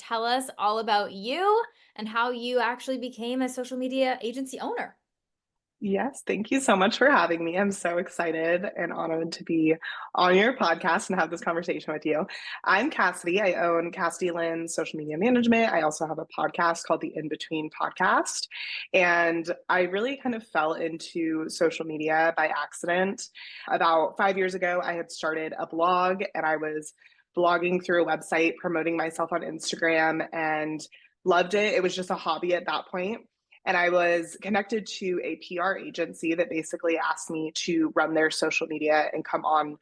tell us all about you and how you actually became a social media agency owner. Yes, thank you so much for having me. I'm so excited and honored to be on your podcast and have this conversation with you. I'm Cassidy. I own Cassidy Lynn Social Media Management. I also have a podcast called the In Between Podcast. And I really kind of fell into social media by accident. About 5 years ago, I had started a blog and I was blogging through a website, promoting myself on Instagram, and loved it. It was just a hobby at that point. And I was connected to a PR agency that basically asked me to run their social media and come on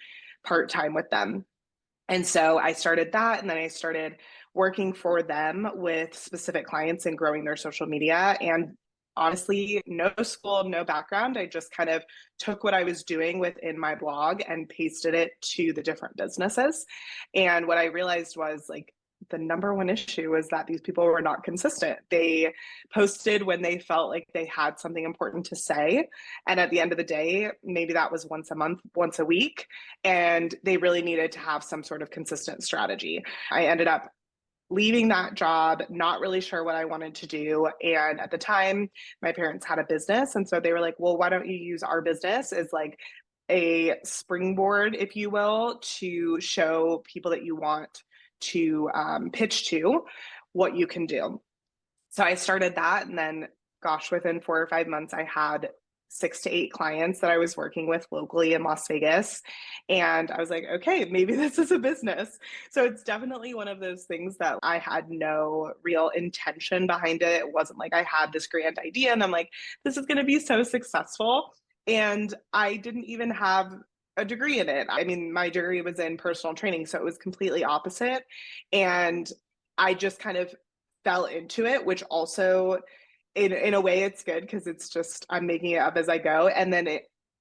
part time with them. And so I started that. And then I started working for them with specific clients and growing their social media. And honestly, no school, no background. I just kind of took what I was doing within my blog and pasted it to the different businesses. And what I realized was like, the number one issue was that these people were not consistent. They posted when they felt like they had something important to say. And at the end of the day, maybe that was once a month, once a week. And they really needed to have some sort of consistent strategy. I ended up leaving that job, not really sure what I wanted to do. And at the time, my parents had a business. And so they were like, well, why don't you use our business as like a springboard, if you will, to show people that you want to pitch to what you can do. So I started that. And then, gosh, within 4 or 5 months, I had 6 to 8 clients that I was working with locally in Las Vegas. And I was like, okay, maybe this is a business. So it's definitely one of those things that I had no real intention behind it. It wasn't like I had this grand idea and I'm like, this is going to be so successful. And I didn't even have a degree in it. I mean, my degree was in personal training, so it was completely opposite. And I just kind of fell into it, which also in a way it's good because it's just I'm making it up as I go. And then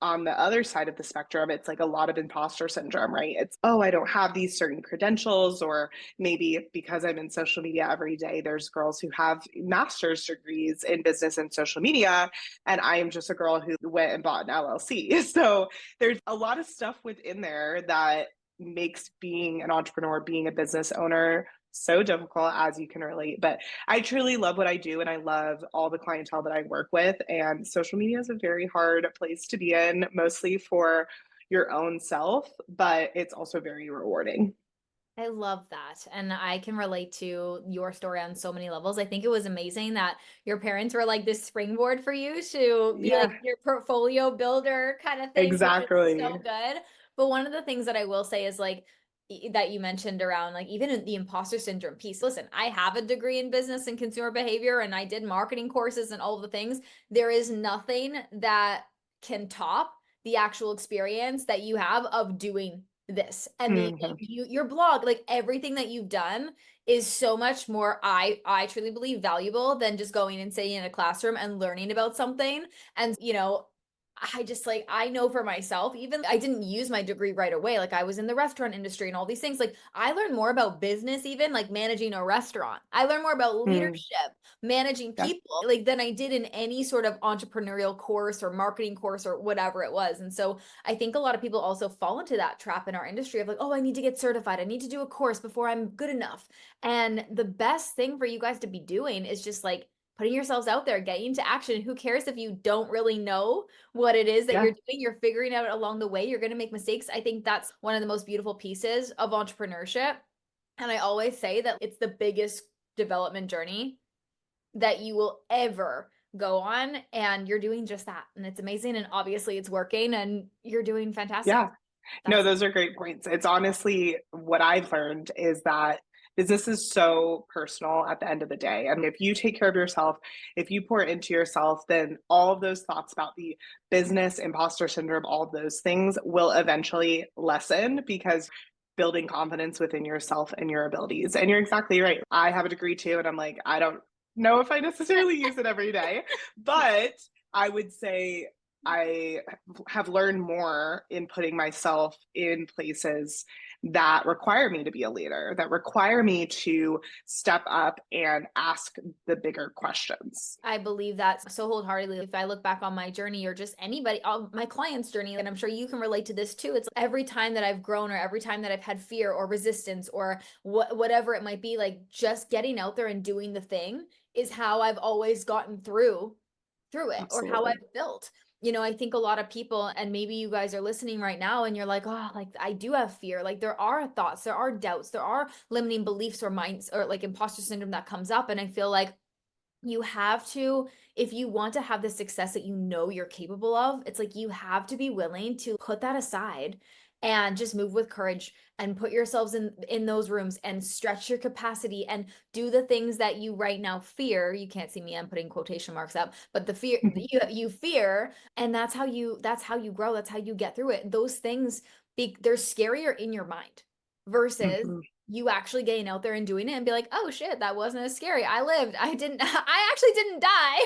on the other side of the spectrum, it's like a lot of imposter syndrome, right? It's, oh, I don't have these certain credentials, or maybe because I'm in social media every day, there's girls who have master's degrees in business and social media, and I am just a girl who went and bought an LLC. So there's a lot of stuff within there that makes being an entrepreneur, being a business owner so difficult, as you can relate. But I truly love what I do and I love all the clientele that I work with. And social media is a very hard place to be in, mostly for your own self, but it's also very rewarding. I love that. And I can relate to your story on so many levels. I think it was amazing that your parents were like this springboard for you to be like Yeah, your portfolio builder kind of thing, which is so exactly. good. But one of the things that I will say is like that you mentioned around like even in the imposter syndrome piece. Listen, I have a degree in business and consumer behavior and I did marketing courses and all the things. There is nothing that can top the actual experience that you have of doing this and the Mhm. your blog, like everything that you've done is so much more, I truly believe, valuable than just going and sitting in a classroom and learning about something. And I just like I know for myself, even I didn't use my degree right away. Like I was in the restaurant industry and all these things. Like I learned more about business, even like managing a restaurant. I learned more about Mm, leadership, managing yeah. people, like than I did in any sort of entrepreneurial course or marketing course or whatever it was. And so I think a lot of people also fall into that trap in our industry of like, oh, I need to get certified. I need to do a course before I'm good enough. And the best thing for you guys to be doing is just like putting yourselves out there, getting into action. Who cares if you don't really know what it is that Yeah. you're doing? You're figuring out along the way. You're going to make mistakes. I think that's one of the most beautiful pieces of entrepreneurship. And I always say that it's the biggest development journey that you will ever go on. And you're doing just that. And it's amazing. And obviously it's working and you're doing fantastic. Yeah. No, That's those are great points. It's honestly what I've learned is that business is so personal at the end of the day. I mean, if you take care of yourself, if you pour into yourself, then all of those thoughts about the business, imposter syndrome, all of those things will eventually lessen because building confidence within yourself and your abilities. And you're exactly right. I have a degree too, and I'm like, I don't know if I necessarily use it every day, but I would say I have learned more in putting myself in places that require me to be a leader, that require me to step up and ask the bigger questions. I believe that so wholeheartedly. If I look back on my journey or just anybody, all my clients' journey, and I'm sure you can relate to this too. It's every time that I've grown or every time that I've had fear or resistance or whatever it might be, like just getting out there and doing the thing is how I've always gotten through it or how Absolutely. I've built. I think a lot of people, and maybe you guys are listening right now and you're like, oh, like I do have fear. Like there are thoughts, there are doubts, there are limiting beliefs or minds or like imposter syndrome that comes up. And I feel like you have to, if you want to have the success that you know you're capable of, it's like you have to be willing to put that aside and just move with courage and put yourselves in those rooms and stretch your capacity and do the things that you right now fear. You can't see me, I'm putting quotation marks up, but the fear you fear, and that's how you grow, that's how you get through it. Those things they're scarier in your mind versus Mm-hmm. you actually getting out there and doing it and be like, oh shit, that wasn't as scary. I lived. I actually didn't die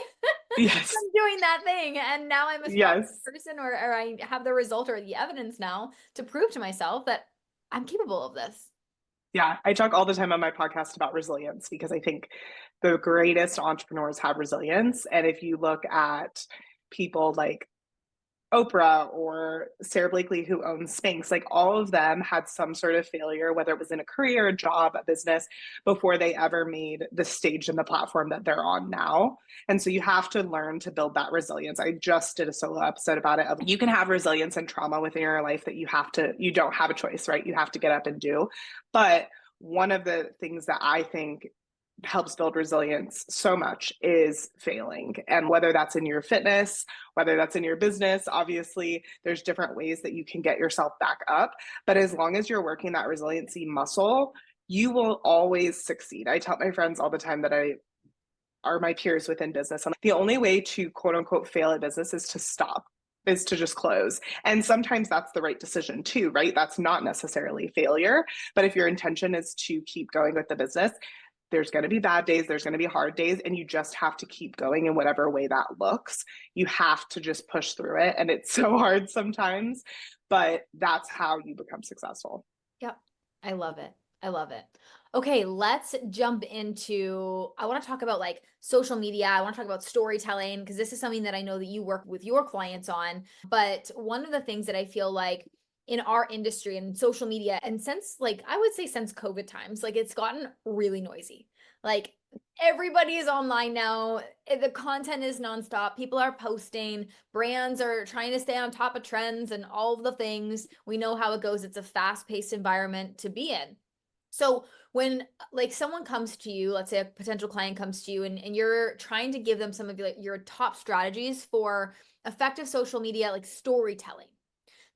Yes. from doing that thing. And now I'm a stronger Yes. person, or I have the result or the evidence now to prove to myself that I'm capable of this. Yeah, I talk all the time on my podcast about resilience because I think the greatest entrepreneurs have resilience. And if you look at people like Oprah or Sarah Blakely, who owns Spanx, like all of them had some sort of failure, whether it was in a career, a job, a business, before they ever made the stage and the platform that they're on now. And so you have to learn to build that resilience. I just did a solo episode about it. You can have resilience and trauma within your life that you don't have a choice, right? You have to get up and do. But one of the things that I think helps build resilience so much is failing. And whether that's in your fitness, whether that's in your business, obviously there's different ways that you can get yourself back up. But as long as you're working that resiliency muscle, you will always succeed. I tell my friends all the time that are my peers within business. And the only way to quote unquote fail at business is to stop, is to just close. And sometimes that's the right decision too, right? That's not necessarily failure. But if your intention is to keep going with the business, there's going to be bad days, there's going to be hard days, and you just have to keep going in whatever way that looks. You have to just push through it. And it's so hard sometimes, but that's how you become successful. Yep. I love it. I love it. Okay, let's jump into, I want to talk about like social media. I want to talk about storytelling because this is something that I know that you work with your clients on. But one of the things that I feel like in our industry and social media, and since like, I would say since COVID times, like it's gotten really noisy. Like everybody is online now. The content is nonstop. People are posting. Brands are trying to stay on top of trends and all of the things. We know how it goes. It's a fast-paced environment to be in. So when like someone comes to you, let's say a potential client comes to you and you're trying to give them some of your top strategies for effective social media, like storytelling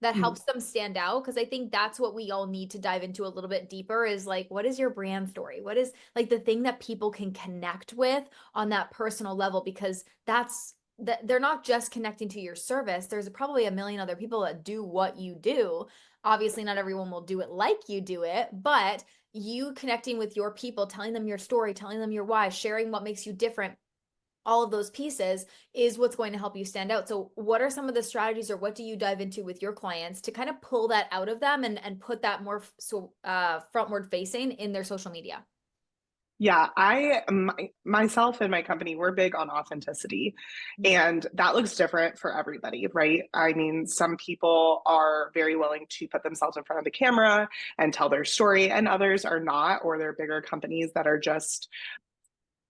that Mhm. helps them stand out, because I think that's what we all need to dive into a little bit deeper is like, what is your brand story? What is like the thing that people can connect with on that personal level? Because that's that they're not just connecting to your service. There's probably a million other people that do what you do. Obviously, not everyone will do it like you do it, but you connecting with your people, telling them your story, telling them your why, sharing what makes you different, all of those pieces is what's going to help you stand out. So what are some of the strategies or what do you dive into with your clients to kind of pull that out of them and put that more frontward facing in their social media? Yeah, myself and my company, we're big on authenticity, Mhm. and that looks different for everybody, right? I mean, some people are very willing to put themselves in front of the camera and tell their story, and others are not, or they're bigger companies that are just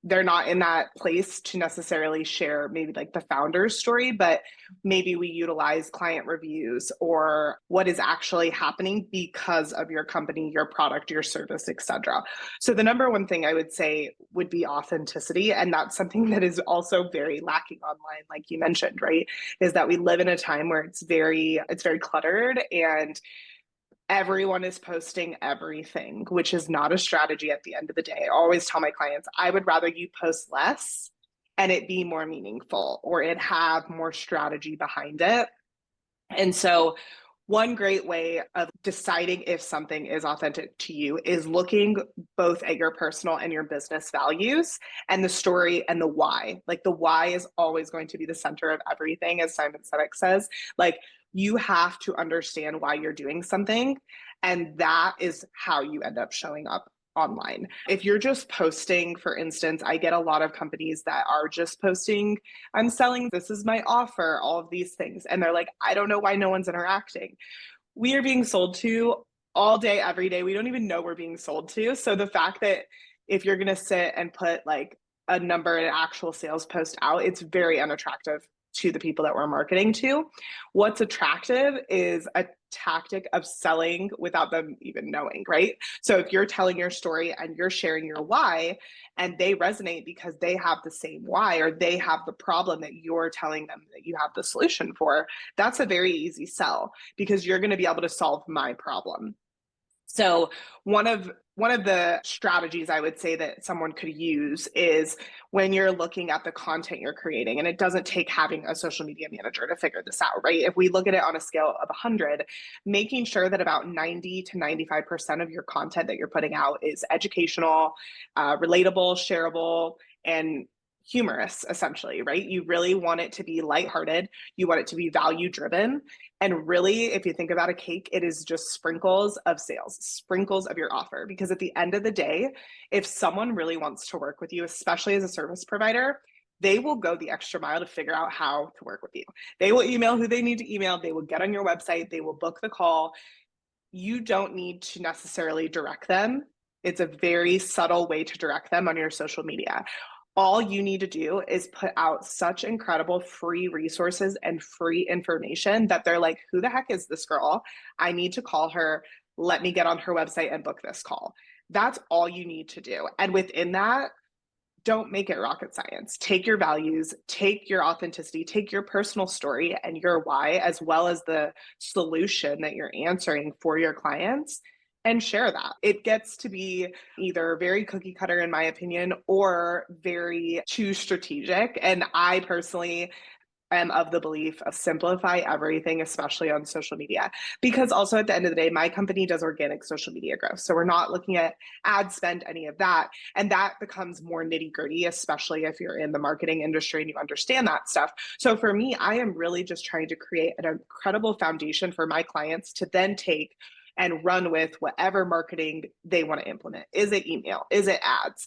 they're not in that place to necessarily share maybe like the founder's story, but maybe we utilize client reviews or what is actually happening because of your company, your product, your service, etc. So the number one thing I would say would be authenticity. And that's something that is also very lacking online, like you mentioned, right? Is that we live in a time where it's very cluttered and everyone is posting everything, which is not a strategy at the end of the day. I always tell my clients, I would rather you post less and it be more meaningful or it have more strategy behind it. And so, one great way of deciding if something is authentic to you is looking both at your personal and your business values and the story and the why. Like the why is always going to be the center of everything, as Simon Sinek says. Like You have to understand why you're doing something. And that is how you end up showing up online. If you're just posting, for instance, I get a lot of companies that are just posting, I'm selling, this is my offer, all of these things. And they're like, I don't know why no one's interacting. We are being sold to all day, every day. We don't even know we're being sold to. So the fact that if you're going to sit and put like a number, an actual sales post out, it's very unattractive to the people that we're marketing to. What's attractive is a tactic of selling without them even knowing, right? So if you're telling your story and you're sharing your why and they resonate because they have the same why or they have the problem that you're telling them that you have the solution for, that's a very easy sell because you're going to be able to solve my problem. So one of the strategies I would say that someone could use is when you're looking at the content you're creating, and it doesn't take having a social media manager to figure this out, right? If we look at it on a scale of 100, making sure that about 90 to 95% of your content that you're putting out is educational, relatable, shareable, and humorous, essentially, right? You really want it to be lighthearted. You want it to be value driven. And really, if you think about a cake, it is just sprinkles of sales, sprinkles of your offer. Because at the end of the day, if someone really wants to work with you, especially as a service provider, they will go the extra mile to figure out how to work with you. They will email who they need to email. They will get on your website. They will book the call. You don't need to necessarily direct them. It's a very subtle way to direct them on your social media. All you need to do is put out such incredible free resources and free information that they're like, who the heck is this girl? I need to call her. Let me get on her website and book this call. That's all you need to do. And within that, don't make it rocket science. Take your values, take your authenticity, take your personal story and your why, as well as the solution that you're answering for your clients, and share that. It gets to be either very cookie cutter, in my opinion, or very too strategic. And I personally am of the belief of simplify everything, especially on social media. Because also at the end of the day, my company does organic social media growth. So we're not looking at ad spend, any of that. And that becomes more nitty gritty, especially if you're in the marketing industry and you understand that stuff. So for me, I am really just trying to create an incredible foundation for my clients to then take and run with whatever marketing they want to implement. Is it email? Is it ads?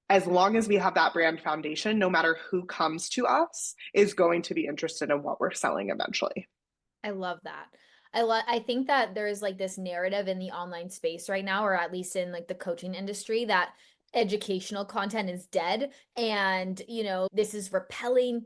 As long as we have that brand foundation, no matter who comes to us is going to be interested in what we're selling eventually. I love that. I think that there is like this narrative in the online space right now, or at least in like the coaching industry, that educational content is dead. And, this is repelling.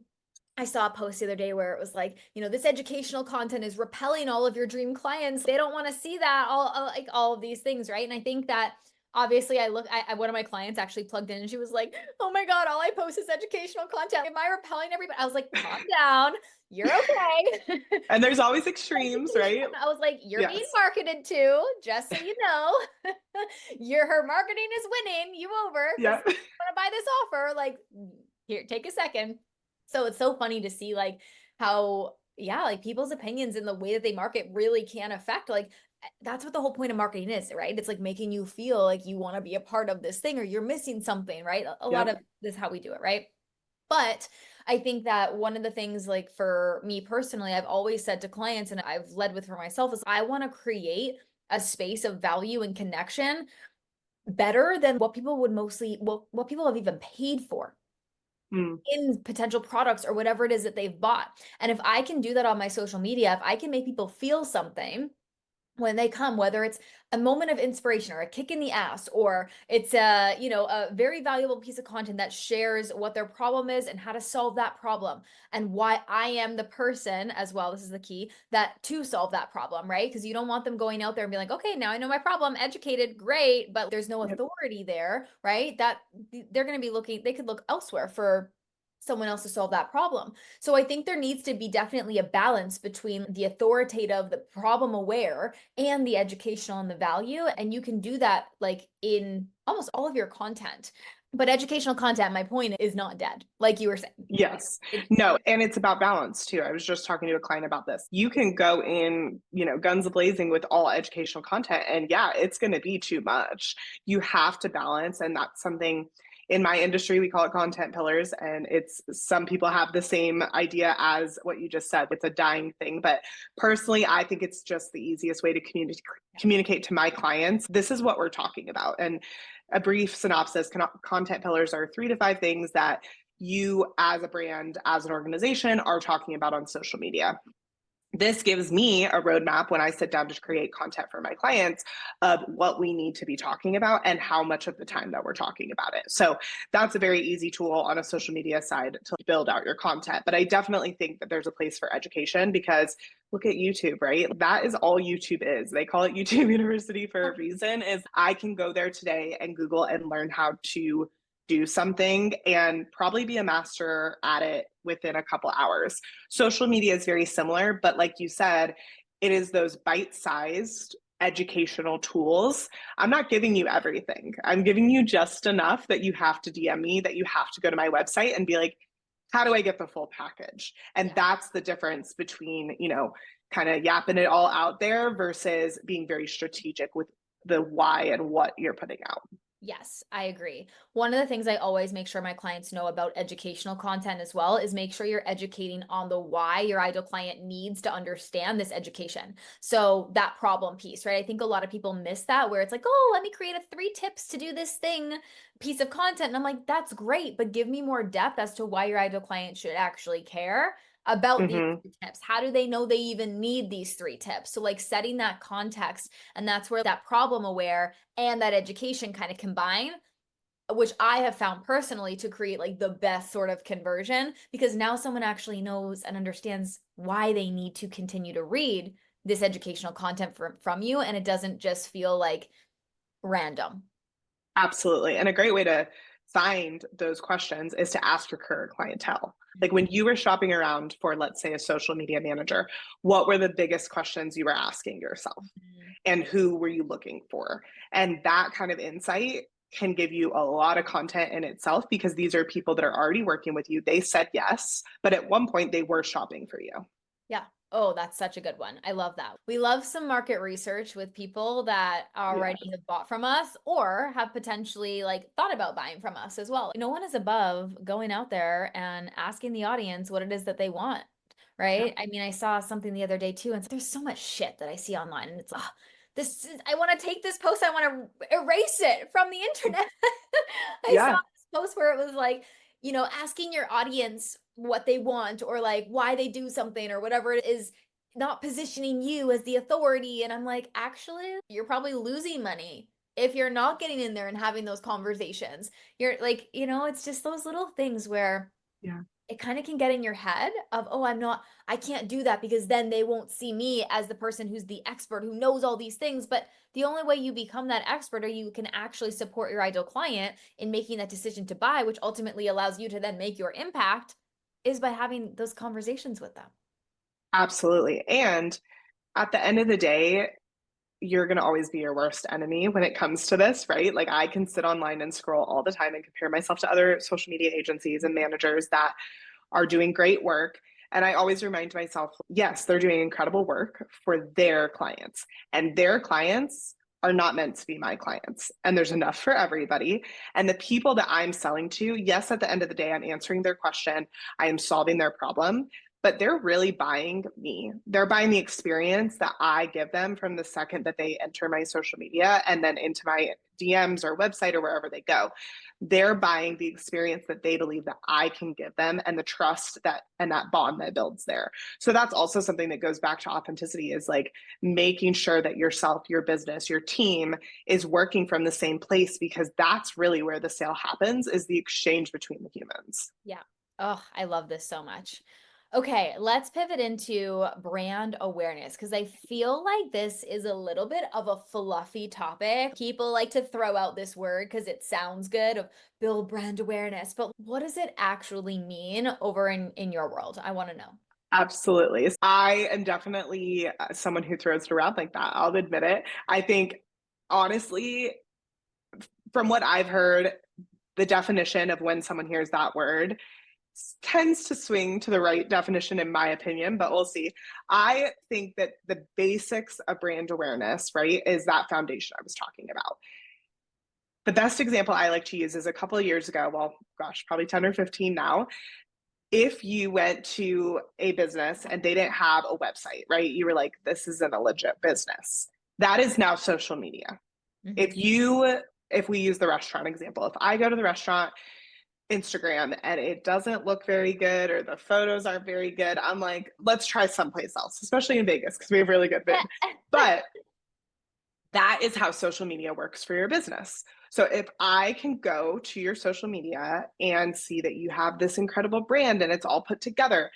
I saw a post the other day where it was like, this educational content is repelling all of your dream clients. They don't want to see that, like all of these things, right? And I think that obviously one of my clients actually plugged in and she was like, oh my God, all I post is educational content. Am I repelling everybody? I was like, calm down. You're okay. And there's always extremes, right? I was like, you're being Yes. marketed to, just so you know. Her marketing is winning you over. Yeah. Want to buy this offer? Like, here, take a second. So it's so funny to see like how, yeah, like people's opinions and the way that they market really can affect, like, that's what the whole point of marketing is, right? It's like making you feel like you want to be a part of this thing or you're missing something, right? A lot of this is how we do it, right? But I think that one of the things, like for me personally, I've always said to clients and I've led with for myself, is I want to create a space of value and connection better than what people would mostly, what people have even paid for in potential products or whatever it is that they've bought. And if I can do that on my social media, if I can make people feel something when they come, whether it's a moment of inspiration or a kick in the ass, or it's a very valuable piece of content that shares what their problem is and how to solve that problem and why I am the person as well. This is the key, that to solve that problem, right? Because you don't want them going out there and be like, okay, now I know my problem, educated, great, but there's no authority there, right? That they're going to be looking, they could look elsewhere for someone else to solve that problem. So I think there needs to be definitely a balance between the authoritative, the problem aware, and the educational and the value. And you can do that like in almost all of your content. But educational content, my point, is not dead, like you were saying. Yes. No, and it's about balance too. I was just talking to a client about this. You can go in, guns blazing with all educational content, and yeah, it's going to be too much. You have to balance, and that's something In my industry, we call it content pillars, and it's some people have the same idea as what you just said. It's a dying thing, but personally, I think it's just the easiest way to communicate to my clients. This is what we're talking about, and a brief synopsis: content pillars are 3 to 5 things that you, as a brand, as an organization, are talking about on social media. This gives me a roadmap when I sit down to create content for my clients of what we need to be talking about and how much of the time that we're talking about it. So that's a very easy tool on a social media side to build out your content. But I definitely think that there's a place for education, because look at YouTube, right? That is all YouTube is. They call it YouTube University for a reason. Is I can go there today and Google and learn how to do something and probably be a master at it within a couple hours. Social media is very similar, but like you said, it is those bite-sized educational tools. I'm not giving you everything. I'm giving you just enough that you have to DM me, that you have to go to my website and be like, how do I get the full package? And that's the difference between, kind of yapping it all out there versus being very strategic with the why and what you're putting out. Yes, I agree. One of the things I always make sure my clients know about educational content as well is make sure you're educating on the why your ideal client needs to understand this education. So that problem piece, right? I think a lot of people miss that, where it's like, oh, let me create a 3 tips to do this thing piece of content. And I'm like, that's great, but give me more depth as to why your ideal client should actually care about these tips. How do they know they even need these 3 tips? So like setting that context, and that's where that problem aware and that education kind of combine, which I have found personally to create like the best sort of conversion, because now someone actually knows and understands why they need to continue to read this educational content from you, and it doesn't just feel like random. Absolutely. And a great way to find those questions is to ask your current clientele. Like when you were shopping around for, let's say, a social media manager, what were the biggest questions you were asking yourself? And who were you looking for? And that kind of insight can give you a lot of content in itself, because these are people that are already working with you. They said yes, but at one point they were shopping for you. Yeah. Oh, that's such a good one. I love that. We love some market research with people that already have bought from us or have potentially like thought about buying from us as well. No one is above going out there and asking the audience what it is that they want, right? I mean, I saw something the other day too, and there's so much shit that I see online, and it's like, I want to take this post, I want to erase it from the internet. I saw this post where it was like, asking your audience what they want or like why they do something or whatever it is, not positioning you as the authority. And I'm like, actually, you're probably losing money if you're not getting in there and having those conversations. You're like, it's just those little things where it kind of can get in your head of, oh, I can't do that because then they won't see me as the person who's the expert who knows all these things. But the only way you become that expert, or you can actually support your ideal client in making that decision to buy, which ultimately allows you to then make your impact, is by having those conversations with them. Absolutely. And at the end of the day, you're going to always be your worst enemy when it comes to this, right? Like I can sit online and scroll all the time and compare myself to other social media agencies and managers that are doing great work. And I always remind myself, yes, they're doing incredible work for their clients, and their clients are not meant to be my clients. And there's enough for everybody. And the people that I'm selling to, yes, at the end of the day, I'm answering their question, I am solving their problem, but they're really buying me. They're buying the experience that I give them from the second that they enter my social media and then into my DMs or website or wherever they go. They're buying the experience that they believe that I can give them, and the trust that and that bond that builds there. So that's also something that goes back to authenticity, is like making sure that yourself, your business, your team is working from the same place, because that's really where the sale happens, is the exchange between the humans. Yeah. Oh, I love this so much. Okay, let's pivot into brand awareness, because I feel like this is a little bit of a fluffy topic. People like to throw out this word because it sounds good, of build brand awareness, but what does it actually mean over in your world? I want to know. Absolutely. I am definitely someone who throws it around like that. I'll admit it. I think, honestly, from what I've heard, the definition of when someone hears that word tends to swing to the right definition, in my opinion, but we'll see. I think that the basics of brand awareness, right, is that foundation I was talking about. The best example I like to use is a couple of years ago, well, gosh, probably 10 or 15 now. If you went to a business and they didn't have a website, right? You were like, this isn't a legit business. That is now social media. Mhm. If we use the restaurant example, if I go to the restaurant Instagram and it doesn't look very good or the photos aren't very good, I'm like, let's try someplace else, especially in Vegas because we have really good vid. But that is how social media works for your business. So if I can go to your social media and see that you have this incredible brand and it's all put together,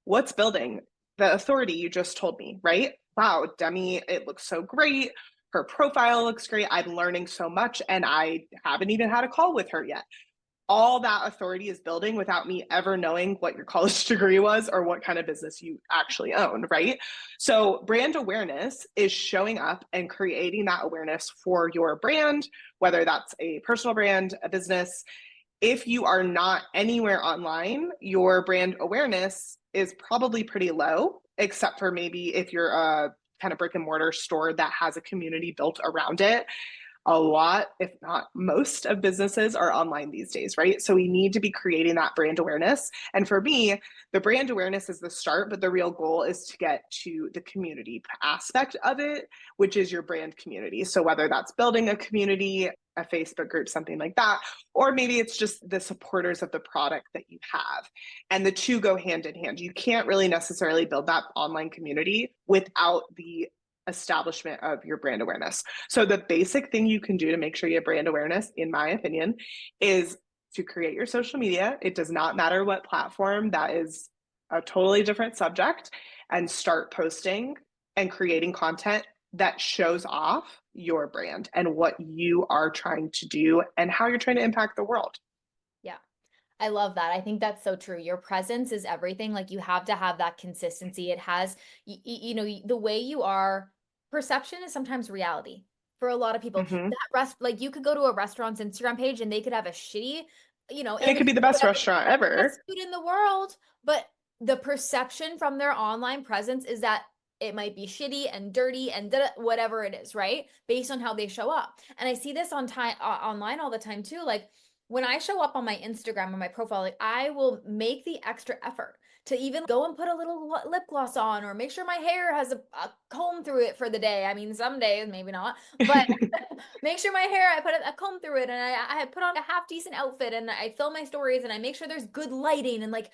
what's building? The authority you just told me, right? Wow, Demi, it looks so great. Her profile looks great. I'm learning so much and I haven't even had a call with her yet. All that authority is building without me ever knowing what your college degree was or what kind of business you actually owned, right? So, brand awareness is showing up and creating that awareness for your brand, whether that's a personal brand, a business. If you are not anywhere online, your brand awareness is probably pretty low, except for maybe if you're a kind of brick and mortar store that has a community built around it. A lot, if not most, of businesses are online these days, right? So we need to be creating that brand awareness. And for me, the brand awareness is the start, but the real goal is to get to the community aspect of it, which is your brand community. So whether that's building a community, a Facebook group, something like that, or maybe it's just the supporters of the product that you have. And the two go hand in hand. You can't really necessarily build that online community without the establishment of your brand awareness. So the basic thing you can do to make sure you have brand awareness, in my opinion, is to create your social media. It does not matter what platform, that is a totally different subject, and start posting and creating content that shows off your brand and what you are trying to do and how you're trying to impact the world. Yeah. I love that. I think that's so true. Your presence is everything. Like you have to have that consistency. It has, the way you are, perception is sometimes reality for a lot of people. Mm-hmm. Like you could go to a restaurant's Instagram page and they could have a shitty, And it could image, be the best whatever, restaurant best ever. food in the world. But the perception from their online presence is that it might be shitty and dirty and whatever it is, right? Based on how they show up. And I see this online all the time too. Like, when I show up on my Instagram or my profile, like I will make the extra effort to even go and put a little lip gloss on or make sure my hair has a comb through it for the day. I mean, some days, maybe not, but make sure my hair, I put a comb through it and I put on a half decent outfit and I film my stories and I make sure there's good lighting and like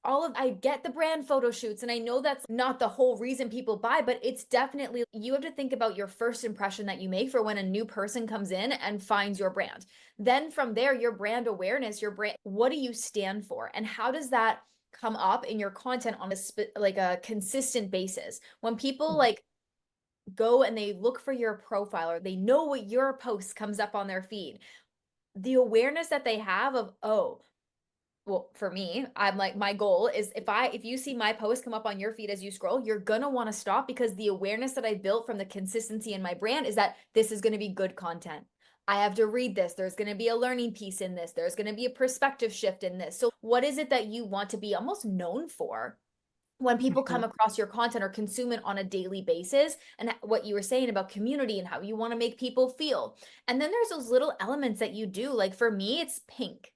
I get the brand photo shoots and I know that's not the whole reason people buy, but it's definitely, you have to think about your first impression that you make for when a new person comes in and finds your brand. Then from there, your brand awareness, your brand, what do you stand for? And how does that come up in your content on like a consistent basis? When people like go and they look for your profile or they know what your post comes up on their feed, the awareness that they have of, oh, well, for me, I'm like, my goal is if you see my post come up on your feed as you scroll, you're gonna want to stop because the awareness that I built from the consistency in my brand is that this is going to be good content. I have to read this. There's going to be a learning piece in this. There's going to be a perspective shift in this. So what is it that you want to be almost known for when people come across your content or consume it on a daily basis? And what you were saying about community and how you want to make people feel. And then there's those little elements that you do. Like for me, it's pink,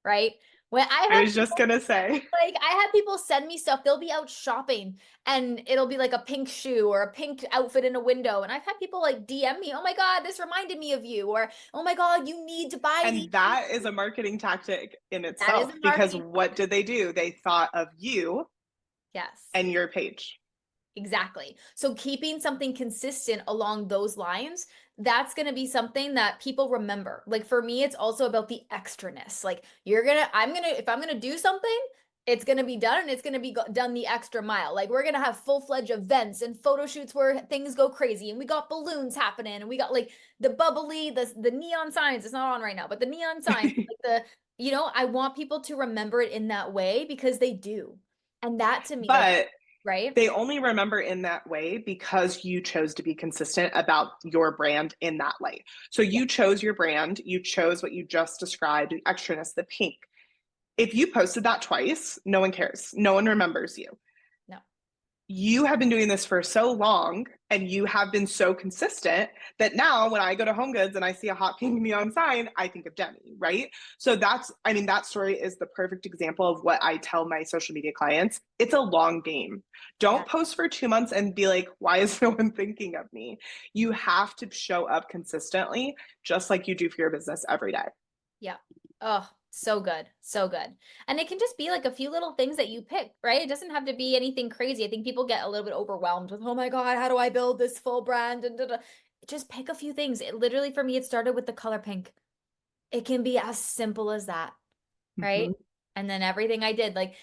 right? When I I have was just going to say. like I have people send me stuff. They'll be out shopping and it'll be like a pink shoe or a pink outfit in a window. And I've had people like DM me, "Oh my God, this reminded me of you," or "Oh my God, you need to buy And these." that is a marketing tactic in That is itself a because marketing what tactic. did they do? They thought of you Yes. and your page. Exactly. So keeping something consistent along those lines, that's going to be something that people remember. Like for me, it's also about the extraness. Like if I'm going to do something, it's going to be done and it's going to be done the extra mile. Like we're going to have full-fledged events and photo shoots where things go crazy and we got balloons happening and we got like the bubbly, the neon signs. It's not on right now, but the neon signs, like I want people to remember it in that way because they do. And that to me, like, But right? they only remember in that way because you chose to be consistent about your brand in that light. So you chose your brand, you chose what you just described, the extraness, the pink. If you posted that twice, no one cares. No one remembers you. No. you have been doing this for so long and you have been so consistent that now when I go to Home Goods and I see a hot pink neon sign, I think of Demi, right? So that's, I mean, that story is the perfect example of what I tell my social media clients. It's a long game. Yeah. Don't post for 2 months and be like, why is no one thinking of me? You have to show up consistently, just like you do for your business every day. Yeah. Oh, so good. So good. And it can just be like a few little things that you pick, right? It doesn't have to be anything crazy. I think people get a little bit overwhelmed with, oh my God, how do I build this full brand? And da, da. Just pick a few things. It literally, for me, it started with the color pink. It can be as simple as that, right? Mm-hmm. And then everything I did, like,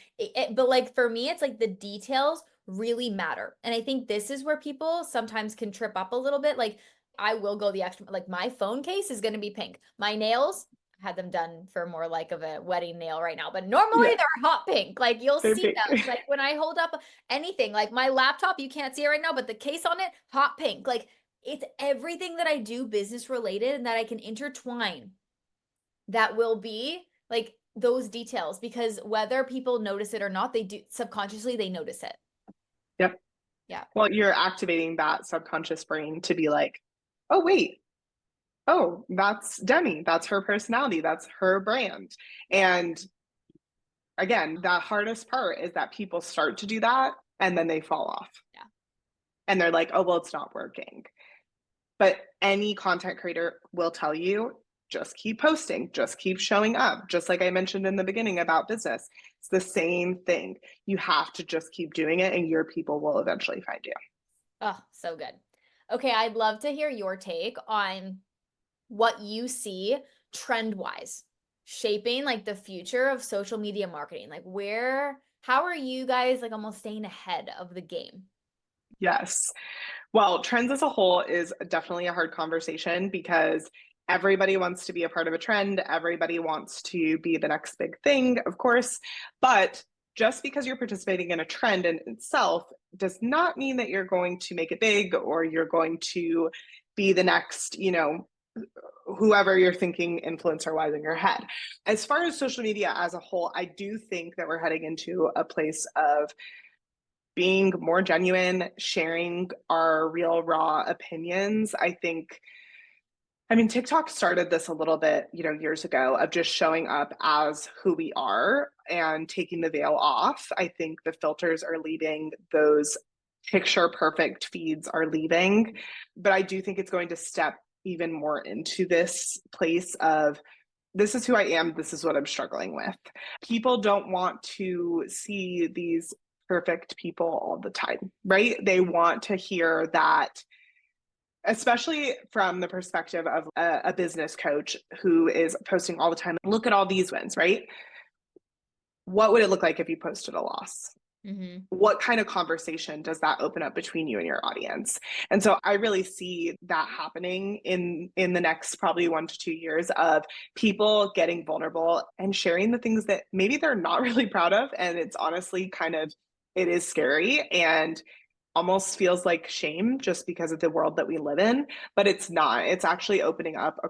but like for me, it's like the details really matter. And I think this is where people sometimes can trip up a little bit. Like, I will go the extra, like, my phone case is going to be pink. My nails, I had them done for more like of a wedding nail right now, but normally Yeah, they're hot pink. Like, you'll they're see big. them. Like, when I hold up anything, like my laptop, you can't see it right now, but the case on it, hot pink. Like, it's everything that I do business related and that I can intertwine that will be like those details, because whether people notice it or not, they do subconsciously, they notice it. Yep. Yeah. Well, you're activating that subconscious brain to be like, oh, wait, oh, that's Demi. That's her personality. That's her brand. Yeah. And again, the hardest part is that people start to do that and then they fall off. Yeah. And they're like, oh, well, it's not working. But any content creator will tell you just keep posting, just keep showing up. Just like I mentioned in the beginning about business, it's the same thing. You have to just keep doing it, and your people will eventually find you. Oh, so good. Okay. I'd love to hear your take on what you see trend wise shaping like the future of social media marketing. Like, how are you guys like almost staying ahead of the game? Yes. Well, trends as a whole is definitely a hard conversation because everybody wants to be a part of a trend. Everybody wants to be the next big thing, of course. But just because you're participating in a trend in itself does not mean that you're going to make it big or you're going to be the next, whoever you're thinking influencer wise in your head. As far as social media as a whole, I do think that we're heading into a place of being more genuine, sharing our real raw opinions. I mean, TikTok started this a little bit, years ago of just showing up as who we are and taking the veil off. I think the filters are leaving, those picture perfect feeds are leaving, but I do think it's going to step even more into this place of this is who I am, this is what I'm struggling with. People don't want to see these perfect people all the time, right? They want to hear that, especially from the perspective of a business coach who is posting all the time. Look at all these wins, right? What would it look like if you posted a loss? Mm-hmm. What kind of conversation does that open up between you and your audience? And so I really see that happening in the next probably 1 to 2 years of people getting vulnerable and sharing the things that maybe they're not really proud of. And it's honestly it is scary and almost feels like shame just because of the world that we live in, but it's not. It's actually opening up a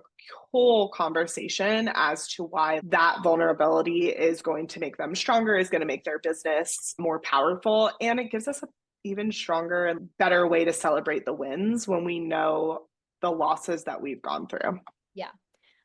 whole conversation as to why that vulnerability is going to make them stronger, is going to make their business more powerful. And it gives us an even stronger and better way to celebrate the wins when we know the losses that we've gone through. Yeah.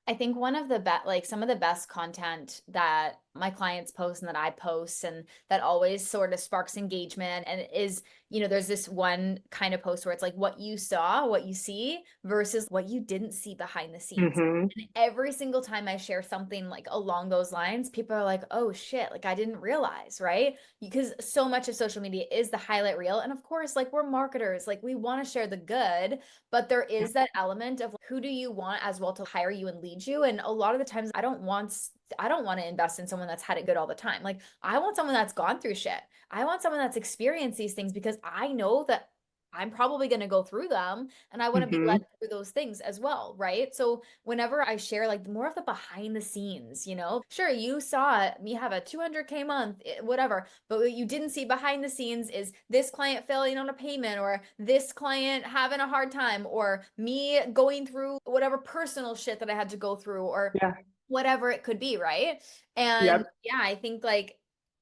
I think one of the best, like some of the best content that my clients post and that I post and that always sort of sparks engagement and is, there's this one kind of post where it's like what you saw, what you see versus what you didn't see behind the scenes. Mm-hmm. And every single time I share something like along those lines, people are like, oh shit, like I didn't realize, right? Because so much of social media is the highlight reel. And of course, like we're marketers, like we want to share the good, but there is that element of who do you want as well to hire you and lead you. And a lot of the times I don't want to invest in someone that's had it good all the time. Like I want someone that's gone through shit. I want someone that's experienced these things because I know that I'm probably going to go through them and I want to be Mm-hmm. led through those things as well, right? So whenever I share like more of the behind the scenes, sure, you saw me have a 200K month, whatever, but what you didn't see behind the scenes is this client failing on a payment or this client having a hard time or me going through whatever personal shit that I had to go through or Yeah. whatever it could be, right? And Yep. yeah, I think like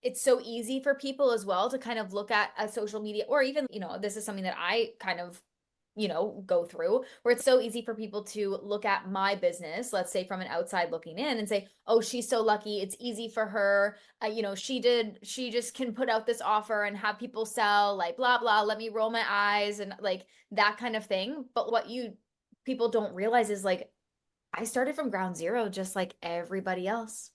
it's so easy for people as well to kind of look at a social media, or even, this is something that I kind of, go through, where it's so easy for people to look at my business, let's say from an outside looking in, and say, oh, she's so lucky. It's easy for her. She just can put out this offer and have people sell, like, blah, blah, let me roll my eyes and like that kind of thing. But what people don't realize is like, I started from ground zero, just like everybody else.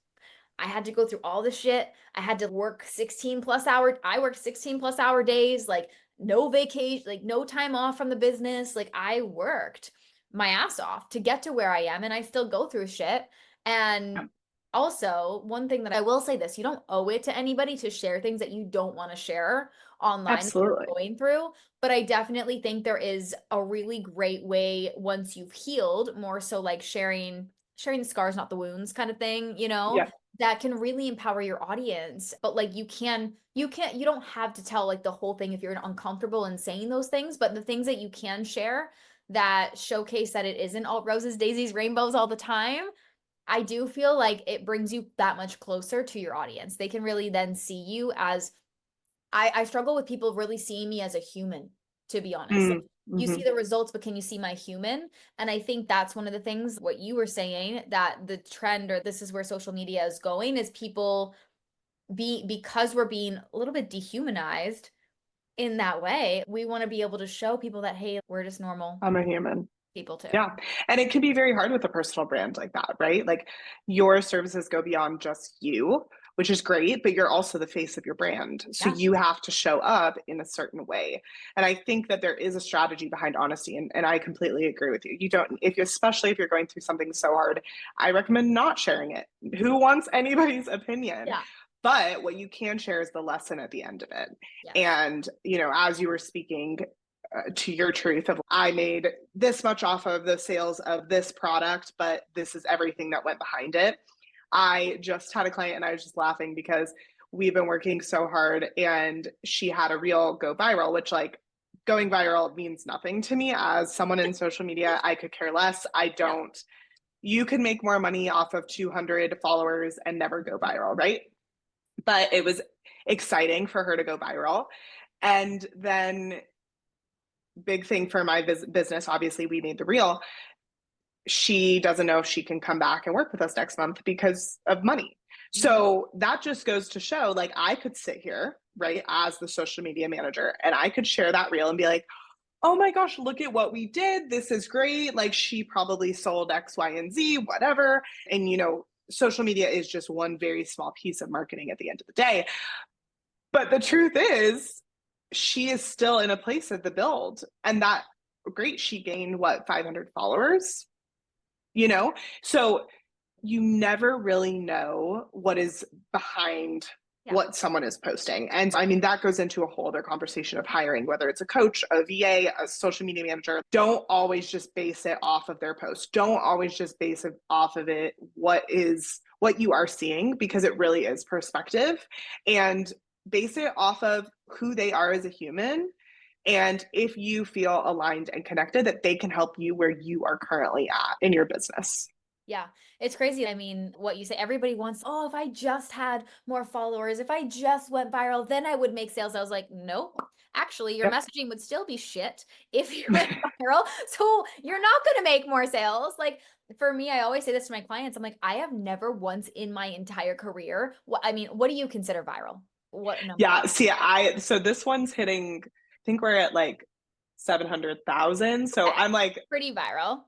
I had to go through all this shit. I had to work 16 plus hour. I worked 16 plus hour days, like no vacation, like no time off from the business. Like I worked my ass off to get to where I am, and I still go through shit. And also, one thing that I will say, this, you don't owe it to anybody to share things that you don't want to share online that you're Absolutely. going through. But I definitely think there is a really great way, once you've healed, more so like sharing the scars, not the wounds kind of thing, Yeah. that can really empower your audience. But like you don't have to tell like the whole thing if you're uncomfortable in saying those things, but the things that you can share that showcase that it isn't all roses, daisies, rainbows all the time, I do feel like it brings you that much closer to your audience. They can really then see you as, I struggle with people really seeing me as a human, to be honest. Like, you Mm-hmm. see the results, but can you see my human? And I think that's one of the things, what you were saying, that the trend, or this is where social media is going, is people because we're being a little bit dehumanized in that way, we want to be able to show people that, hey, we're just normal I'm a human. people too. Yeah. And it can be very hard with a personal brand like that, right? Like your services go beyond just you, which is great, but you're also the face of your brand. So Yeah. you have to show up in a certain way. And I think that there is a strategy behind honesty. And I completely agree with you. You don't, especially if you're going through something so hard, I recommend not sharing it. Who wants anybody's opinion? Yeah. But what you can share is the lesson at the end of it. Yes. And, as you were speaking, to your truth of, I made this much off of the sales of this product, but this is everything that went behind it. I just had a client and I was just laughing because we've been working so hard, and she had a reel go viral, which, like, going viral means nothing to me as someone in social media. I could care less. I don't. You can make more money off of 200 followers and never go viral, right? But it was exciting for her to go viral. And then, big thing for my business, obviously we made the reel. She doesn't know if she can come back and work with us next month because of money. So that just goes to show, like, I could sit here, right, as the social media manager, and I could share that reel and be like, oh my gosh, look at what we did. This is great. Like, she probably sold X, Y, and Z, whatever. And, social media is just one very small piece of marketing at the end of the day. But the truth is, she is still in a place of the build. And that, great, she gained what, 500 followers? So you never really know what is behind what someone is posting. And I mean, that goes into a whole other conversation of hiring, whether it's a coach, a VA, a social media manager. Don't always just base it off of their post. Don't always just base it off of it, what you are seeing, because it really is perspective. And base it off of who they are as a human. And if you feel aligned and connected, that they can help you where you are currently at in your business. Yeah, it's crazy. I mean, what you say, everybody wants, oh, if I just had more followers, if I just went viral, then I would make sales. I was like, no, actually, your messaging would still be shit if you went viral. So you're not going to make more sales. Like, for me, I always say this to my clients. I'm like, I have never once in my entire career, what do you consider viral? What number? Yeah, see, so this one's hitting, I think we're at like 700,000. So Okay. I'm like, Pretty viral.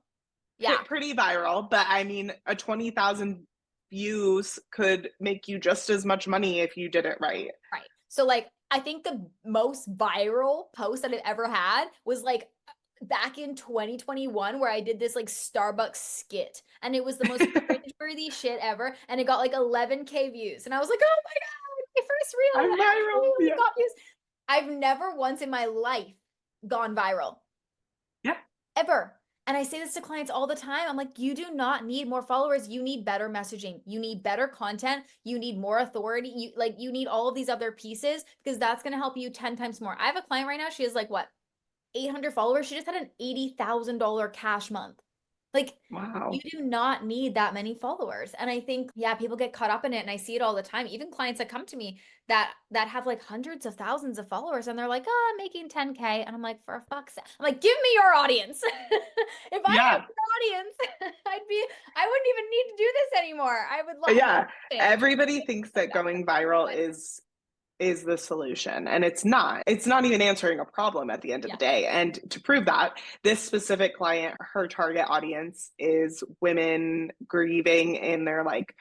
Yeah. pretty viral, but I mean, a 20,000 views could make you just as much money if you did it right. Right. So like, I think the most viral post that I've ever had was like back in 2021, where I did this like Starbucks skit, and it was the most cringeworthy shit ever, and it got like 11K views, and I was like, oh my god, my first reel, I'm viral. Yeah. got views. I've never once in my life gone viral. Yeah. Ever. And I say this to clients all the time. I'm like, you do not need more followers. You need better messaging. You need better content. You need more authority. You need all of these other pieces, because that's going to help you 10 times more. I have a client right now. She has like, what, 800 followers. She just had an $80,000 cash month. Like, Wow. you do not need that many followers. And I think, yeah, people get caught up in it. And I see it all the time. Even clients that come to me that have like hundreds of thousands of followers and they're like, oh, I'm making 10K. And I'm like, for fuck's sake. I'm like, give me your audience. If I had Yeah. your audience, I wouldn't even need to do this anymore. I would love Yeah. it. Everybody thinks that going viral is the solution, and it's not even answering a problem at the end of Yeah. the day. And to prove that, this specific client, her target audience is women grieving in their like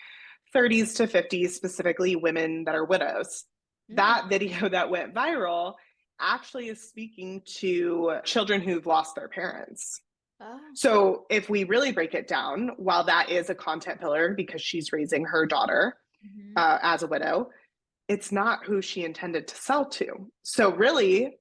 30s to 50s, specifically women that are widows. Mm. That video that went viral actually is speaking to children who've lost their parents. Oh. So if we really break it down, while that is a content pillar because she's raising her daughter Mhm. as a widow, it's not who she intended to sell to. So really,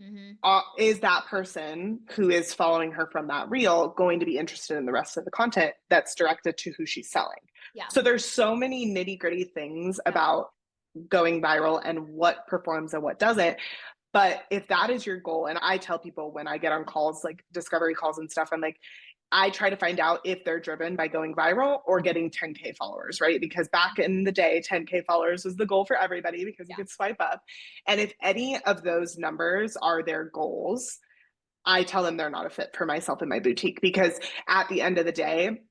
Mhm. is that person who is following her from that reel going to be interested in the rest of the content that's directed to who she's selling? Yeah. So there's so many nitty gritty things Yeah. about going viral and what performs and what doesn't. But if that is your goal, and I tell people when I get on calls, like discovery calls and stuff, I'm like, I try to find out if they're driven by going viral or getting 10K followers, right? Because back in the day, 10K followers was the goal for everybody because you Yeah. could swipe up. And if any of those numbers are their goals, I tell them they're not a fit for myself and my boutique because at the end of the day,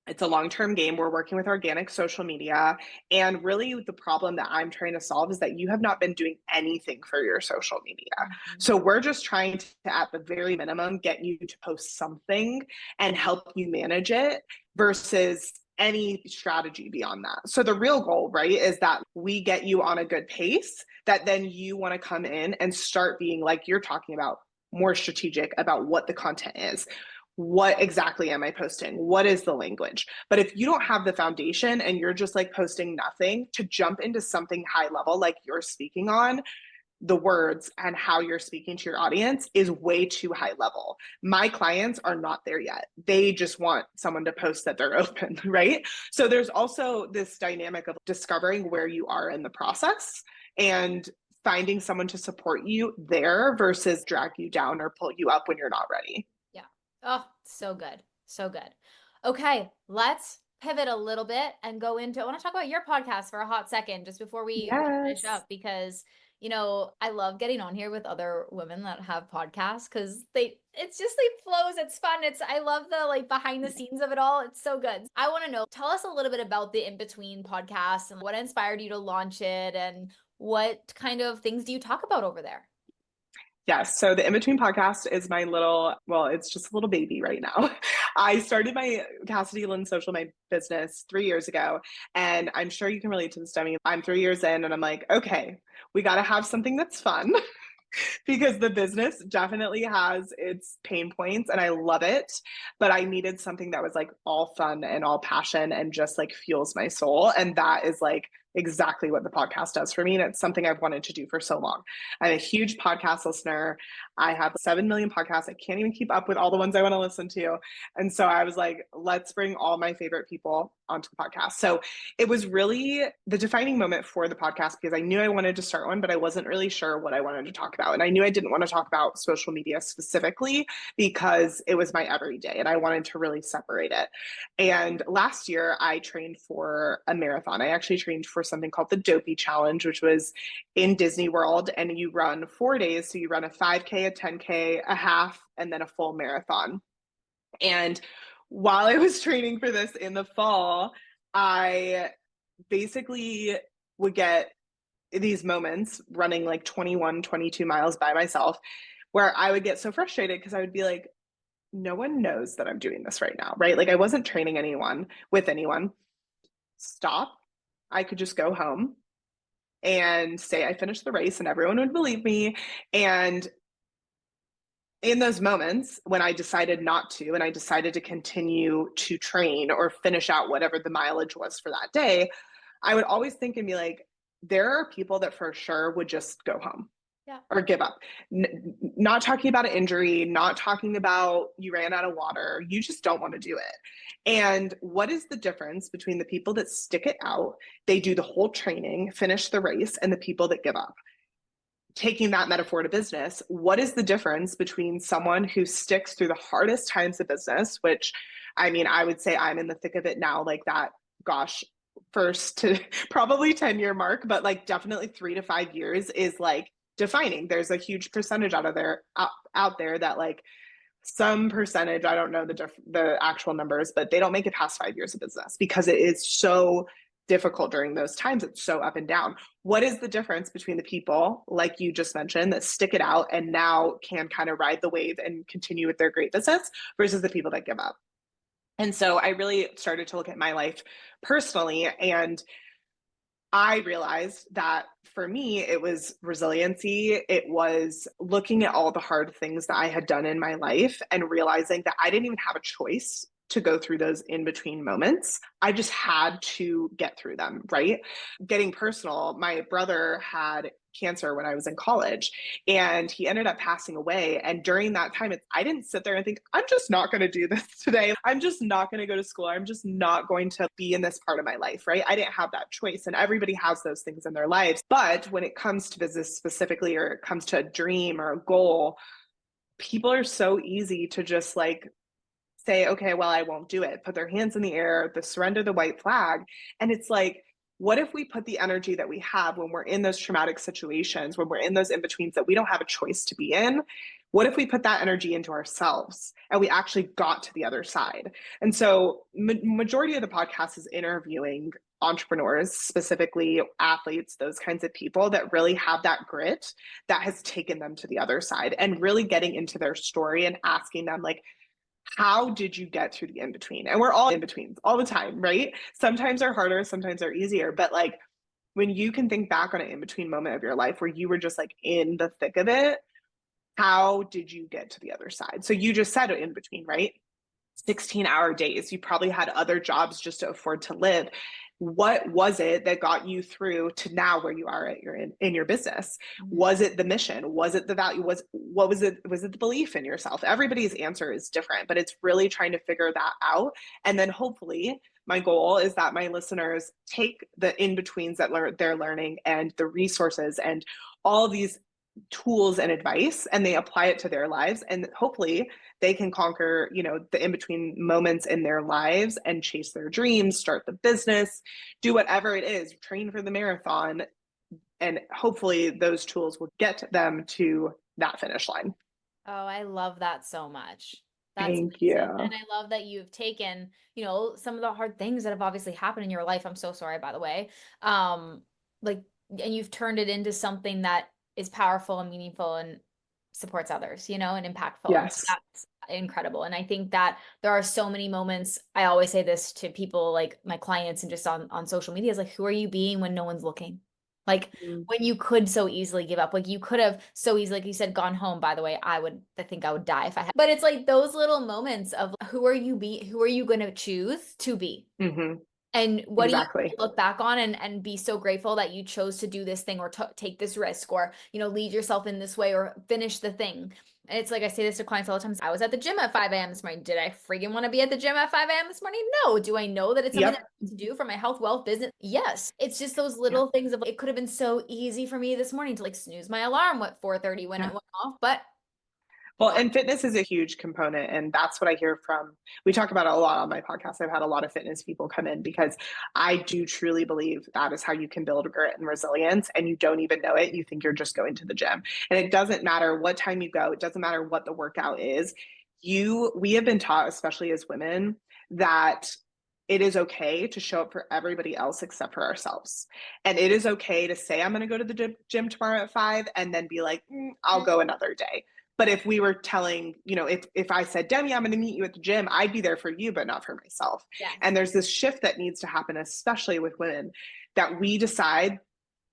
it's a long-term game. We're working with organic social media. And really the problem that I'm trying to solve is that you have not been doing anything for your social media. Mhm. So we're just trying to, at the very minimum, get you to post something and help you manage it versus any strategy beyond that. So the real goal, right, is that we get you on a good pace that then you want to come in and start being like you're talking about, more strategic about what the content is. What exactly am I posting? What is the language? But if you don't have the foundation and you're just like posting nothing, to jump into something high level like you're speaking on, the words and how you're speaking to your audience is way too high level. My clients are not there yet. They just want someone to post that they're open, right? So there's also this dynamic of discovering where you are in the process and finding someone to support you there versus drag you down or pull you up when you're not ready. Yeah. Oh, so good. So good. Okay, let's pivot a little bit and go into, I want to talk about your podcast for a hot second, just before we finish Yes. up, because, I love getting on here with other women that have podcasts because it's just like flows. It's fun. I love the like behind the scenes of it all. It's so good. I want to know, tell us a little bit about the In Between podcast and what inspired you to launch it and what kind of things do you talk about over there? Yes. So the In Between podcast is my little, well, it's just a little baby right now. I started my Cassidy Lynn Social, my business 3 years ago. And I'm sure you can relate to this, Demi. I'm 3 years in and I'm like, okay, we got to have something that's fun because the business definitely has its pain points and I love it. But I needed something that was like all fun and all passion and just like fuels my soul. And that is like exactly what the podcast does for me. And it's something I've wanted to do for so long. I'm a huge podcast listener. I have 7 million podcasts. I can't even keep up with all the ones I want to listen to. And so I was like, let's bring all my favorite people onto the podcast. So it was really the defining moment for the podcast because I knew I wanted to start one, but I wasn't really sure what I wanted to talk about. And I knew I didn't want to talk about social media specifically because it was my everyday and I wanted to really separate it. And last year I trained for a marathon. I actually trained for something called the Dopey Challenge, which was in Disney World. And you run 4 days. So you run a 5K, a 10K, a half, and then a full marathon. And while I was training for this in the fall, I basically would get these moments running like 21, 22 miles by myself where I would get so frustrated because I would be like, no one knows that I'm doing this right now, right? Like I wasn't training anyone with anyone. Stop. I could just go home and say I finished the race and everyone would believe me. And in those moments when I decided not to, and I decided to continue to train or finish out whatever the mileage was for that day, I would always think and be like, there are people that for sure would just go home Yeah. or give up. Not talking about an injury, not talking about you ran out of water, you just don't want to do it. And what is the difference between the people that stick it out, they do the whole training, finish the race, and the people that give up? taking that metaphor to business, what is the difference between someone who sticks through the hardest times of business, which I mean, I would say I'm in the thick of it now, like that, gosh, first to probably 10-year mark, but like definitely 3 to 5 years is like defining. There's a huge percentage out there that like some percentage, I don't know the actual numbers, but they don't make it past 5 years of business because it is so difficult during those times. It's so up and down. What is the difference between the people, like you just mentioned, that stick it out and now can kind of ride the wave and continue with their great business versus the people that give up? And so I really started to look at my life personally, and I realized that for me, it was resiliency. It was looking at all the hard things that I had done in my life and realizing that I didn't even have a choice to go through those in between moments. I just had to get through them, right? Getting personal, my brother had cancer when I was in college and he ended up passing away. And during that time, I didn't sit there and think, I'm just not going to do this today. I'm just not going to go to school. I'm just not going to be in this part of my life, right? I didn't have that choice. And everybody has those things in their lives. But when it comes to business specifically, or it comes to a dream or a goal, people are so easy to just like say, okay, well, I won't do it, put their hands in the air, the surrender the white flag. And it's like, what if we put the energy that we have when we're in those traumatic situations, when we're in those in-betweens that we don't have a choice to be in? What if we put that energy into ourselves and we actually got to the other side? And so majority of the podcast is interviewing entrepreneurs, specifically athletes, those kinds of people that really have that grit that has taken them to the other side, and really getting into their story and asking them like, how did you get through the in between? And we're all in betweens all the time, right? Sometimes they're harder, sometimes they're easier. But like when you can think back on an in between moment of your life where you were just like in the thick of it, how did you get to the other side? So you just said in between, right? 16-hour days. You probably had other jobs just to afford to live. What was it that got you through to now where you are at in your business? Was it the mission? Was it the value? What was it? Was it the belief in yourself? Everybody's answer is different, but it's really trying to figure that out. And then hopefully my goal is that my listeners take the in-betweens that they're learning and the resources and all these tools and advice, and they apply it to their lives, and hopefully they can conquer, you know, the in-between moments in their lives and chase their dreams, start the business, do whatever it is, train for the marathon, and hopefully those tools will get them to that finish line. Oh, I love that so much. That's Thank amazing. you. And I love that you've taken, you know, some of the hard things that have obviously happened in your life. I'm so sorry, by the way. Like, and you've turned it into something that is powerful and meaningful and supports others, you know, and impactful. And Yes. that's incredible. And I think that there are so many moments. I always say this to people, like my clients and just on social media, is like, who are you being when no one's looking? Like when you could so easily give up, like you could have so easily, like you said, gone home. By the way, I think I would die if I had, but it's like those little moments of who are you going to choose to be? Mm-hmm. And what Exactly. do you look back on and be so grateful that you chose to do this thing or take this risk or, you know, lead yourself in this way or finish the thing. And it's like, I say this to clients all the time. I was at the gym at 5 a.m. this morning. Did I freaking want to be at the gym at 5 a.m. this morning? No. Do I know that it's something that I need to do for my health, wealth, business? Yes. It's just those little things of, it could have been so easy for me this morning to like snooze my alarm at 4:30 when it went off, but Well, and fitness is a huge component. And that's what I hear we talk about it a lot on my podcast. I've had a lot of fitness people come in because I do truly believe that is how you can build grit and resilience. And you don't even know it. You think you're just going to the gym. And it doesn't matter what time you go, it doesn't matter what the workout is. We have been taught, especially as women, that it is okay to show up for everybody else except for ourselves. And it is okay to say, I'm going to go to the gym tomorrow at 5 and then be like, I'll go another day. But if we were telling, you know, if I said, Demi, I'm going to meet you at the gym, I'd be there for you, but not for myself. yes. And there's this shift that needs to happen, especially with women, that we decide,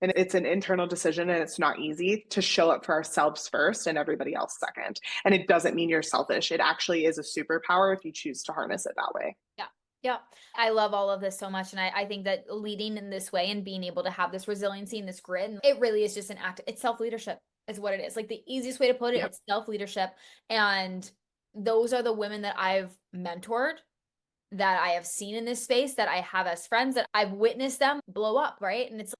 and it's an internal decision and it's not easy to show up for ourselves first and everybody else second. And it doesn't mean you're selfish. It actually is a superpower if you choose to harness it that way. Yeah. Yeah. I love all of this so much. And I think that leading in this way and being able to have this resiliency and this grit, and it really is just an act. It's self-leadership is what it is. Like the easiest way to put it, it's self-leadership. And those are the women that I've mentored that I have seen in this space, that I have as friends, that I've witnessed them blow up, right? And it's,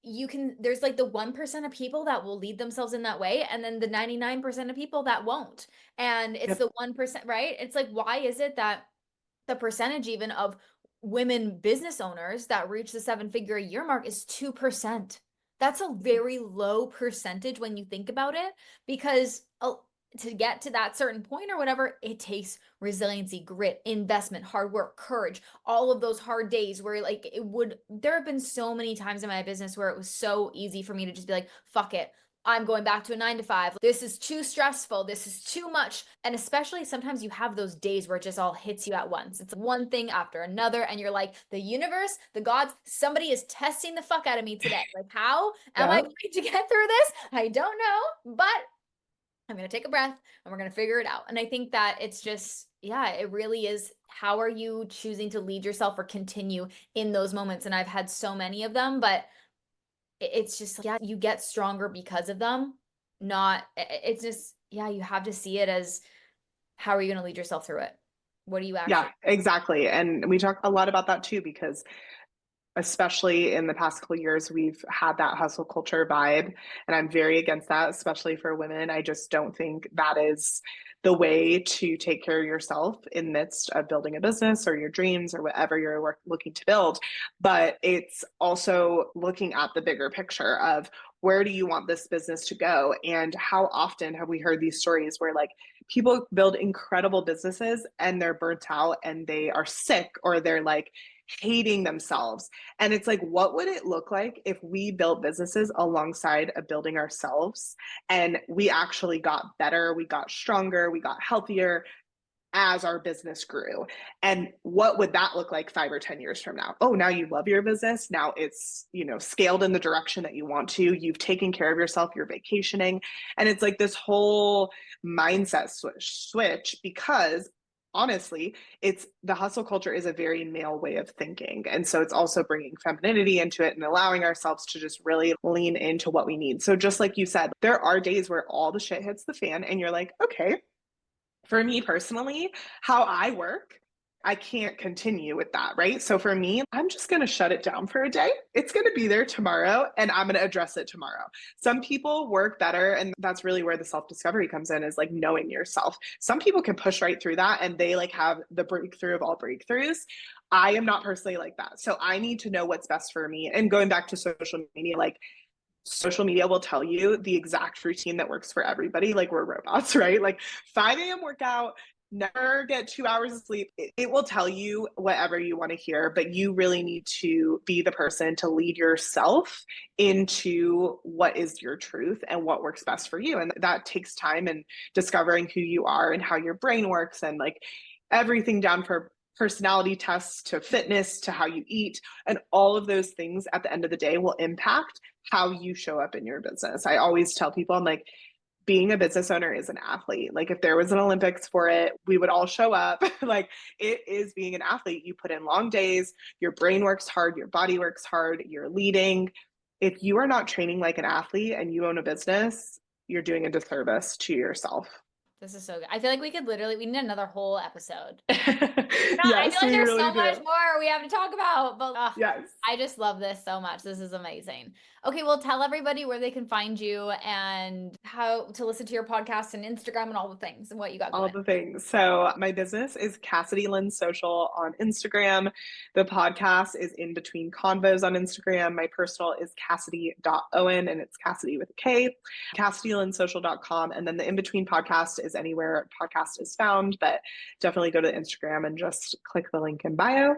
there's like the 1% of people that will lead themselves in that way, and then the 99% of people that won't. And it's Yep. the 1%, right? It's like, why is it that the percentage even of women business owners that reach the 7-figure a year mark is 2%? That's a very low percentage when you think about it, because to get to that certain point or whatever, it takes resiliency, grit, investment, hard work, courage, all of those hard days where like there have been so many times in my business where it was so easy for me to just be like, fuck it. I'm going back to a 9 to 5. This is too stressful. This is too much. And especially sometimes you have those days where it just all hits you at once. It's one thing after another. And you're like, the universe, the gods, somebody is testing the fuck out of me today. Like, how am I Yeah. going to get through this? I don't know, but I'm going to take a breath and we're going to figure it out. And I think that it's just, yeah, it really is. How are you choosing to lead yourself or continue in those moments? And I've had so many of them, but it's just, yeah, you get stronger because of them. It's just, yeah, you have to see it as, how are you going to lead yourself through it? What do you actually? Yeah, exactly. And we talk a lot about that too, because especially in the past couple of years, we've had that hustle culture vibe. And I'm very against that, especially for women. I just don't think that is the way to take care of yourself in midst of building a business or your dreams or whatever you're looking to build. But it's also looking at the bigger picture of, where do you want this business to go? And how often have we heard these stories where like people build incredible businesses and they're burnt out and they are sick, or they're like hating themselves. And it's like, what would it look like if we built businesses alongside of building ourselves, and we actually got better, we got stronger, we got healthier as our business grew? And what would that look like 5 or 10 years from now? Oh, now you love your business. Now it's, scaled in the direction that you want to. You've taken care of yourself, you're vacationing. And it's like this whole mindset switch, because honestly, it's the hustle culture is a very male way of thinking. And so it's also bringing femininity into it and allowing ourselves to just really lean into what we need. So just like you said, there are days where all the shit hits the fan and you're like, okay, for me personally, how I work, I can't continue with that, right? So for me, I'm just going to shut it down for a day. It's going to be there tomorrow and I'm going to address it tomorrow. Some people work better, and that's really where the self-discovery comes in, is like knowing yourself. Some people can push right through that and they like have the breakthrough of all breakthroughs. I am not personally like that. So I need to know what's best for me. And going back to social media, like social media will tell you the exact routine that works for everybody. Like we're robots, right? Like 5 a.m. workout, never get 2 hours of sleep. It will tell you whatever you want to hear, but you really need to be the person to lead yourself into what is your truth and what works best for you. And that takes time and discovering who you are and how your brain works, and like everything down for personality tests to fitness to how you eat, and all of those things at the end of the day will impact how you show up in your business. I always tell people, I'm like, being a business owner is an athlete. Like if there was an Olympics for it, we would all show up. Like it is being an athlete. You put in long days, your brain works hard, your body works hard, you're leading. If you are not training like an athlete and you own a business, you're doing a disservice to yourself. This is so good. I feel like we need another whole episode. Yes, I feel like there's really so much more we have to talk about, but yes. I just love this so much. This is amazing. Okay, well, tell everybody where they can find you and how to listen to your podcast and Instagram and all the things and what you got All going. the things. So my business is Cassidy Lynn Social on Instagram. The podcast is In Between Convos on Instagram. My personal is Cassidy.Owen, and it's Cassidy with a K. CassidyLynnSocial.com. And then the In Between podcast is anywhere podcast is found, but definitely go to Instagram and just click the link in bio.